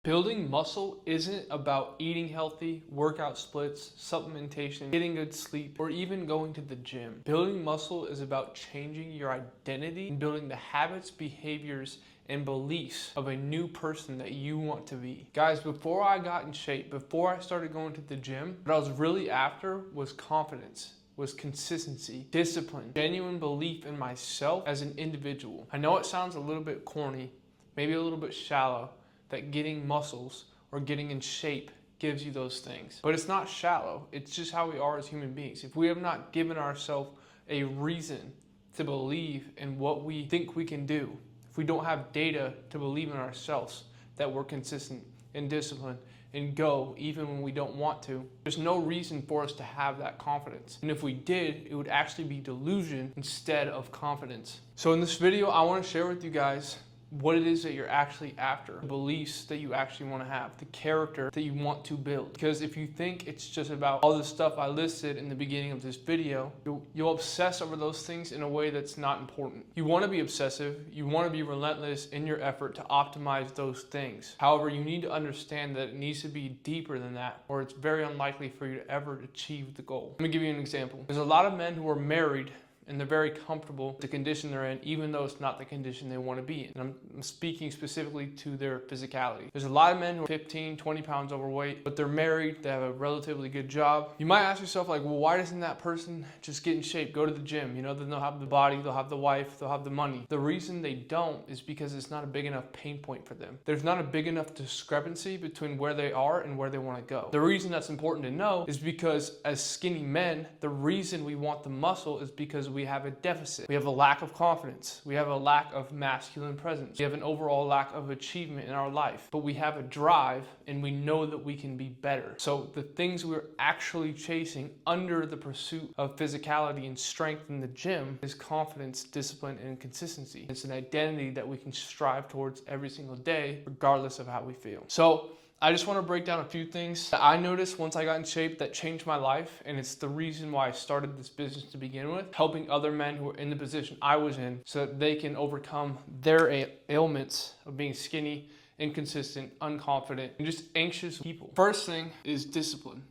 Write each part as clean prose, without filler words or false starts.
Building muscle isn't about eating healthy, workout splits, supplementation, getting good sleep, or even going to the gym. Building muscle is about changing your identity and building the habits, behaviors, and beliefs of a new person that you want to be. Guys, before I got in shape, before I started going to the gym, what I was really after was confidence, was consistency, discipline, genuine belief in myself as an individual. I know it sounds a little bit corny, maybe a little bit shallow, that getting muscles or getting in shape gives you those things. But it's not shallow, it's just how we are as human beings. If we have not given ourselves a reason to believe in what we think we can do, if we don't have data to believe in ourselves, that we're consistent and disciplined and go even when we don't want to, there's no reason for us to have that confidence. And if we did, it would actually be delusion instead of confidence. So in this video, I want to share with you guys what it is that you're actually after, the beliefs that you actually want to have, the character that you want to build. Because if you think it's just about all the stuff I listed in the beginning of this video, you'll obsess over those things in a way that's not important. You want to be obsessive, you want to be relentless in your effort to optimize those things. However, you need to understand that it needs to be deeper than that, or it's very unlikely for you to ever achieve the goal. Let me give you an example. There's a lot of men who are married and they're very comfortable with the condition they're in, even though it's not the condition they want to be in. And I'm speaking specifically to their physicality. There's a lot of men who are 15, 20 pounds overweight, but they're married, they have a relatively good job. You might ask yourself, like, well, why doesn't that person just get in shape, go to the gym? You know, then they'll have the body, they'll have the wife, they'll have the money. The reason they don't is because it's not a big enough pain point for them. There's not a big enough discrepancy between where they are and where they want to go. The reason that's important to know is because as skinny men, the reason we want the muscle is because we have a deficit. We have a lack of confidence. We have a lack of masculine presence. We have an overall lack of achievement in our life, but we have a drive and we know that we can be better. So the things we're actually chasing under the pursuit of physicality and strength in the gym is confidence, discipline, and consistency. It's an identity that we can strive towards every single day, regardless of how we feel. So I just want to break down a few things that I noticed once I got in shape that changed my life, and it's the reason why I started this business to begin with, helping other men who are in the position I was in so that they can overcome their ailments of being skinny, inconsistent, unconfident, and just anxious people. First thing is discipline.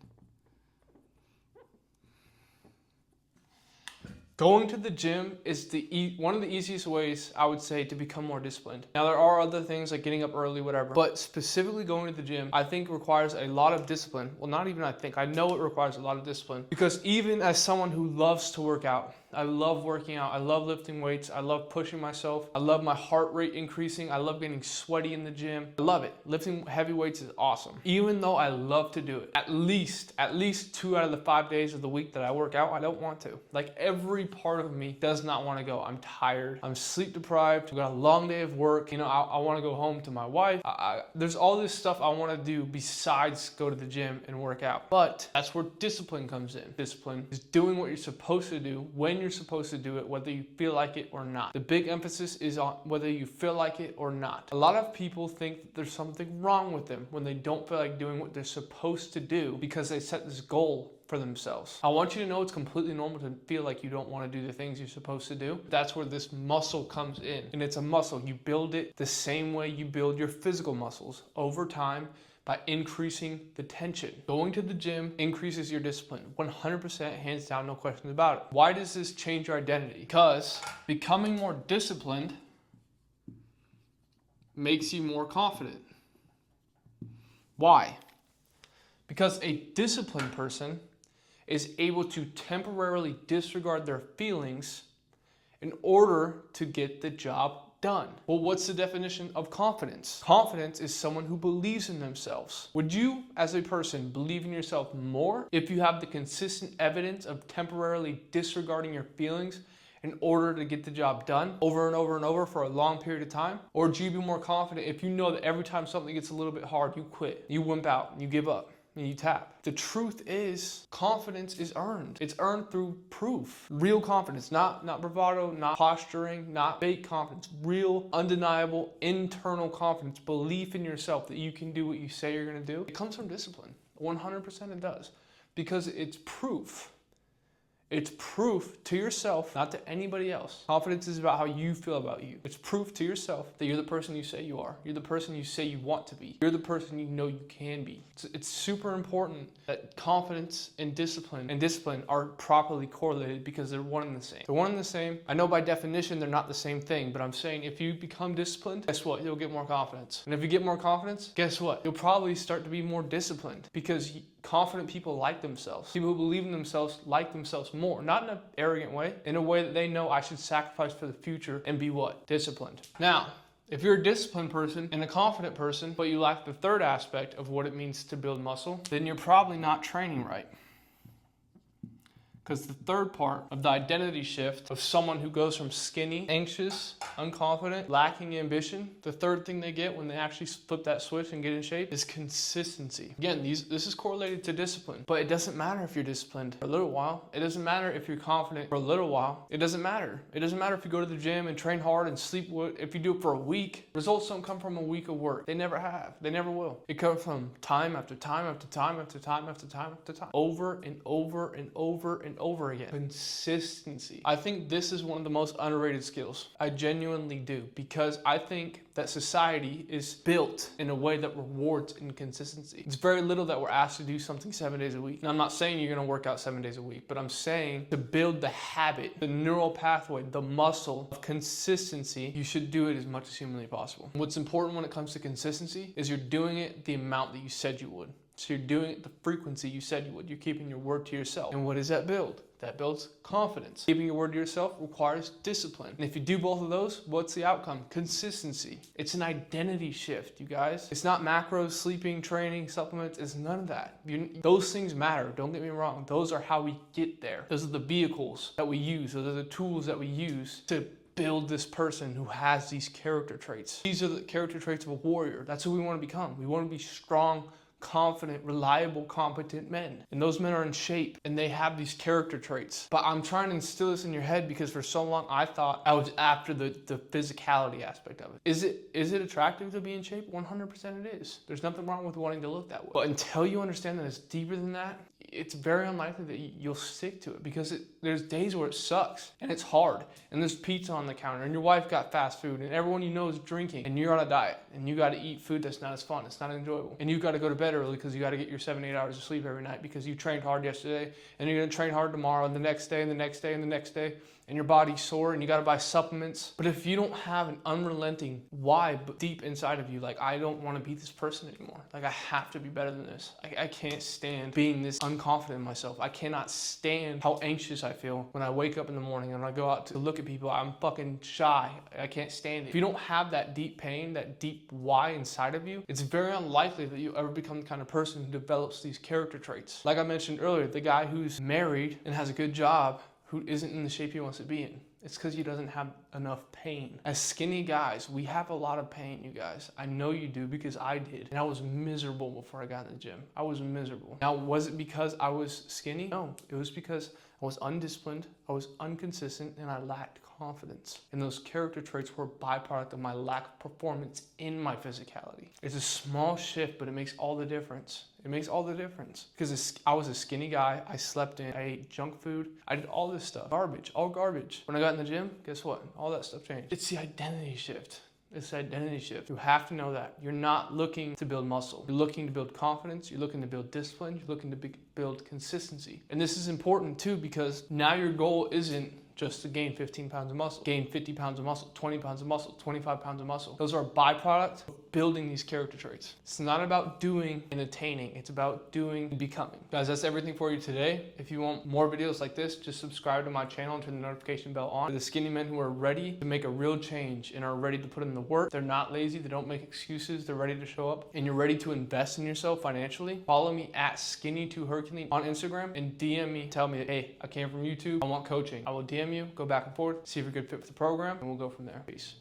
Going to the gym is one of the easiest ways, I would say, to become more disciplined. Now, there are other things like getting up early, whatever, but specifically going to the gym, I think requires a lot of discipline. Well, not even I think, I know it requires a lot of discipline, because even as someone who loves to work out, I love working out, I love lifting weights, I love pushing myself, I love my heart rate increasing, I love getting sweaty in the gym. I love it. Lifting heavy weights is awesome. Even though I love to do it, at least 2 out of the 5 days of the week that I work out, I don't want to. Like, every part of me does not want to go. I'm tired, I'm sleep deprived, I've got a long day of work, you know, I want to go home to my wife. There's all this stuff I want to do besides go to the gym and work out. But that's where discipline comes in. Discipline is doing what you're supposed to do when you're supposed to do it, whether you feel like it or not. The big emphasis is on whether you feel like it or not. A lot of people think that there's something wrong with them when they don't feel like doing what they're supposed to do because they set this goal for themselves. I want you to know it's completely normal to feel like you don't want to do the things you're supposed to do. That's where this muscle comes in. And it's a muscle. You build it the same way you build your physical muscles, over time, by increasing the tension. Going to the gym increases your discipline, 100%, hands down, no questions about it. Why does this change your identity? Because becoming more disciplined makes you more confident. Why? Because a disciplined person is able to temporarily disregard their feelings in order to get the job done. Well, what's the definition of confidence? Confidence is someone who believes in themselves. Would you, as a person, believe in yourself more if you have the consistent evidence of temporarily disregarding your feelings in order to get the job done over and over and over for a long period of time? Or would you be more confident if you know that every time something gets a little bit hard, you quit, you wimp out, you give up, and you tap? The truth is, confidence is earned. It's earned through proof. Real confidence, not bravado, not posturing, not fake confidence. Real, undeniable, internal confidence, belief in yourself that you can do what you say you're gonna do. It comes from discipline. 100% it does. Because it's proof. It's proof to yourself, not to anybody else. Confidence is about how you feel about you. It's proof to yourself that you're the person you say you are. You're the person you say you want to be. You're the person you know you can be. It's super important that confidence and discipline are properly correlated because they're one and the same. They're one and the same. I know by definition they're not the same thing, but I'm saying if you become disciplined, guess what? You'll get more confidence. And if you get more confidence, guess what? You'll probably start to be more disciplined because confident people like themselves. People who believe in themselves like themselves more, not in an arrogant way, in a way that they know I should sacrifice for the future and be what? Disciplined. Now, if you're a disciplined person and a confident person, but you lack the third aspect of what it means to build muscle, then you're probably not training right. Because the third part of the identity shift of someone who goes from skinny, anxious, unconfident, lacking ambition, the third thing they get when they actually flip that switch and get in shape is consistency. Again, this is correlated to discipline, but it doesn't matter if you're disciplined for a little while. It doesn't matter if you're confident for a little while. It doesn't matter. It doesn't matter if you go to the gym and train hard and sleep. If you do it for a week, results don't come from a week of work. They never have. They never will. It comes from time after time after time after time after time after time, over and over and over and over again. Consistency. I think this is one of the most underrated skills. I genuinely do, because I think that society is built in a way that rewards inconsistency. It's very little that we're asked to do something 7 days a week. And I'm not saying you're gonna work out 7 days a week, but I'm saying to build the habit, the neural pathway, the muscle of consistency, you should do it as much as humanly possible. What's important when it comes to consistency is you're doing it the amount that you said you would. So you're doing it the frequency you said you would. You're keeping your word to yourself. And what does that build? That builds confidence. Keeping your word to yourself requires discipline. And if you do both of those, what's the outcome? Consistency. It's an identity shift, you guys. It's not macros, sleeping, training, supplements. It's none of that. Those things matter. Don't get me wrong. Those are how we get there. Those are the vehicles that we use. Those are the tools that we use to build this person who has these character traits. These are the character traits of a warrior. That's who we want to become. We want to be strong, confident, reliable, competent men. And those men are in shape and they have these character traits. But I'm trying to instill this in your head because for so long I thought I was after the physicality aspect of it. Is it attractive to be in shape? 100% it is. There's nothing wrong with wanting to look that way. But until you understand that it's deeper than that, it's very unlikely that you'll stick to it, because there's days where it sucks and it's hard and there's pizza on the counter and your wife got fast food and everyone you know is drinking and you're on a diet and you got to eat food that's not as fun, it's not enjoyable, and you got to go to bed early because you got to get your 7-8 hours of sleep every night because you trained hard yesterday and you're going to train hard tomorrow and the next day and the next day and the next day, and your body's sore and you got to buy supplements. But if you don't have an unrelenting why deep inside of you, like, I don't want to be this person anymore, like I have to be better than this, I can't stand being this unconfident in myself, I cannot stand how anxious I feel when I wake up in the morning and I go out to look at people, I'm fucking shy, I can't stand it. If you don't have that deep pain, that deep why inside of you, it's very unlikely that you ever become the kind of person who develops these character traits. Like I mentioned earlier, the guy who's married and has a good job who isn't in the shape he wants to be in. It's because he doesn't have enough pain. As skinny guys, we have a lot of pain, you guys. I know you do, because I did. And I was miserable before I got in the gym. I was miserable. Now, was it because I was skinny? No, it was because I was undisciplined, I was inconsistent, and I lacked confidence. And those character traits were a byproduct of my lack of performance in my physicality. It's a small shift, but it makes all the difference. It makes all the difference. Because I was a skinny guy, I slept in, I ate junk food, I did all this stuff. Garbage, all garbage. When I got in the gym, guess what? All that stuff changed. It's the identity shift. It's the identity shift. You have to know that. You're not looking to build muscle. You're looking to build confidence. You're looking to build discipline. You're looking to build consistency. And this is important too, because now your goal isn't just to gain 15 pounds of muscle, gain 50 pounds of muscle, 20 pounds of muscle, 25 pounds of muscle. Those are a byproduct of building these character traits. It's not about doing and attaining, it's about doing and becoming. Guys, that's everything for you today. If you want more videos like this, just subscribe to my channel and turn the notification bell on. For the skinny men who are ready to make a real change and are ready to put in the work, they're not lazy, they don't make excuses, they're ready to show up, and you're ready to invest in yourself financially, follow me at Skinny2Hercules on Instagram and DM me, tell me, hey, I came from YouTube, I want coaching. I will DM you, go back and forth, see if you're a good fit for the program, and we'll go from there. Peace.